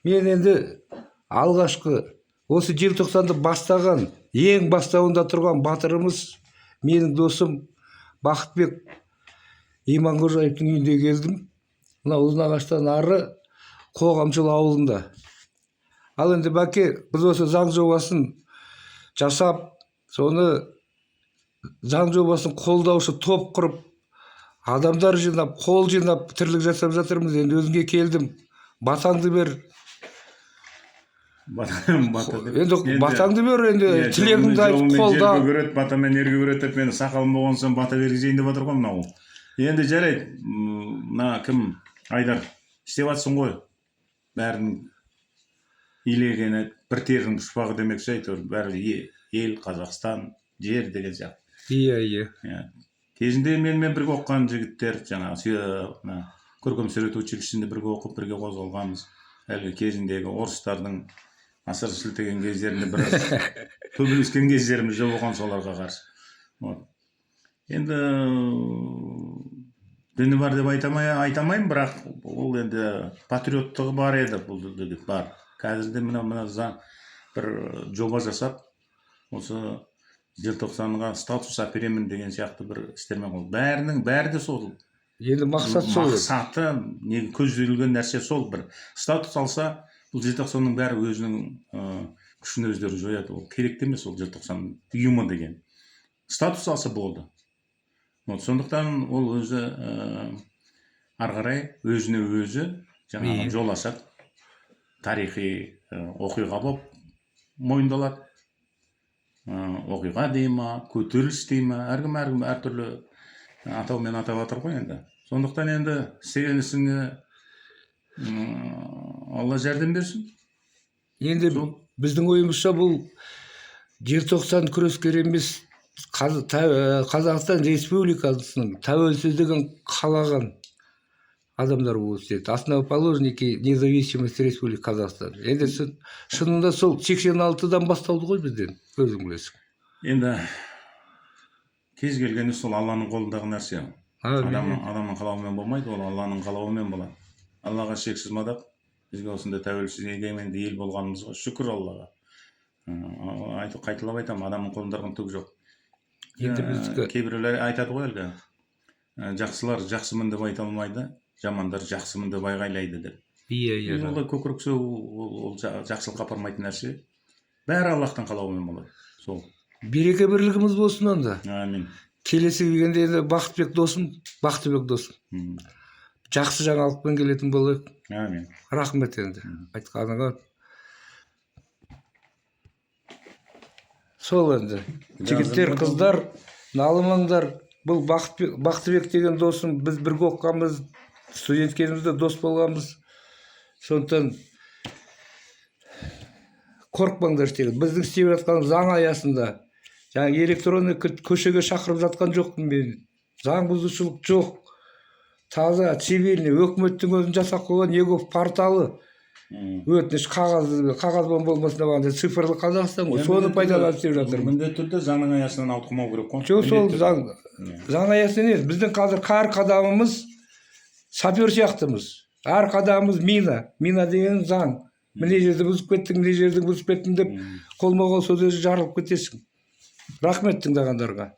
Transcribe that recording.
Мен енді алғашқы осы желтоқсанды бастаған, ең бастауында тұрған батырымыз менің досым Бақытбек Иманқожаевтың үйінде келдім. Мына Ұзынағаштан ары Қоғамшыл ауылында. Ал енді бәке, біз осы заң жобасын жасап, соны заң жобасын қолдаушы топ құрып, адамдар жинап, қол жинап, тірлік жасап жатырмыз. Енді өзіңе келдім. Батаңды бер. Енді батаңды бер, енді тілегіңді айт, қолда. Жерге көрет, батамен ерге көрет деп мені сақалым болған соң бата бергізейін деп жатыр ғой мынау. Енді жарайды, мына кім Айдар істеп жатсың ғой. Бәрінің илегені бір тердің пұшпағы демекші әйтеуір бәрі ел, Қазақстан, жер деген сияқты. Иә. Кезінде менімен бірге оқыған жігіттер, жаңағы көркем сурет училищесінде бірге оқып, бірге қозғалғанбыз. Әлгі кезіндегі орыстардың асыр сілтеген кездерінде біраз төбелескен кездеріміз де болған соларға қарсы. Енді діні бар деп айтамайым, бірақ ол енді патриоттығы бар еді, бұл жігіт бар. Қазірде мына заң бір жоба жасап, осы желтоқсанға статус әперемін деген сияқты бір істермен қол. Бәрі де сол. Енді мақсат сол. Мақсаты, көзделген нәрсе сол. Бір статус алса, бұл желтоқсанның бәрі өзінің күшін өздері жояды. Ол керек емес, ол желтоқсан ұйымы деген. Статус алса болды. Сондықтан ол өзі ары қарай өзіне өзі жаңағы жол ашады. Тарихи оқиға болып мойындалады. Оқиға дей ма, көтеріліс дей ма, әркім әртүрлі атаумен атап жатыр ғой енді. Сондықтан енді істеген ісіңе Алла жәрдем берсін. Енді біздің ойымызша бұл желтоқсан күрескер емес, Қазақстан Республикасының тәуелсіздігін қалаған адамдар болып істеді. Основоположники независимости Республики Казахстан. Енді шынында сол 86-дан басталды ғой бізден, өзің білесің. Енді кез келгені сол Алланың қолындағы нәрсе. Адамның қалауымен болмайды, ол Алланың қалауымен болады. Аллаға шексіз мадақ. Бізге осындай тәуелсіз егеменді ел болғанымызға шүкір Аллаға. Қайталап айтамын, адамның қолындағы түк жоқ. Кейбіреулер айтады ғой әлгі, жақсылар жақсымын деп айта алмайды, жамандар жақсымын деп айғайлайды деп. Иә. Ол көкірек ол жақсылыққа апармайтын нәрсе. Бәрі Аллахтың қалауымен болады. Сол. Береке бірлігіміз болсын онда. Амин. Келесі келгенде енді Бақытбек досым. Жақсы жаңалықпен келетін болайық. Амин. Рахмет енді. Айтқаныңа. Сол енді. Жігіттер, қыздар, налымаңдар. Бұл Бақытбек деген досым, біз бірге оқығанбыз, студент кезімізде дос болғанбыз. Сондықтан қорықпаңдар істеген. Біздің істеп жатқан заң аясында, жаңағы электронды көшеге шақырып жатқан жоқпын мен. Заң бұзушылық жоқ. Таза, цивильный, өкіметтің өзін жасап қойған егов порталы. Өтініш қағазбен болмасына бағанда цифрлы Қазақстан ғой. Соны пайдаланып істеп жатырмын. Міндетті түрде заңның аясынан ауытқымау керек қой. Жоқ, сол заң аясынан емес. Біздің қазір әр қадамымыз сапер сияқтымыз. Әр қадамымыз мина. Мина деген заң. Міне жерді бұзып кеттің деп қолма-қол сөздері жарылып кетесің. Рахмет тыңдағандарға.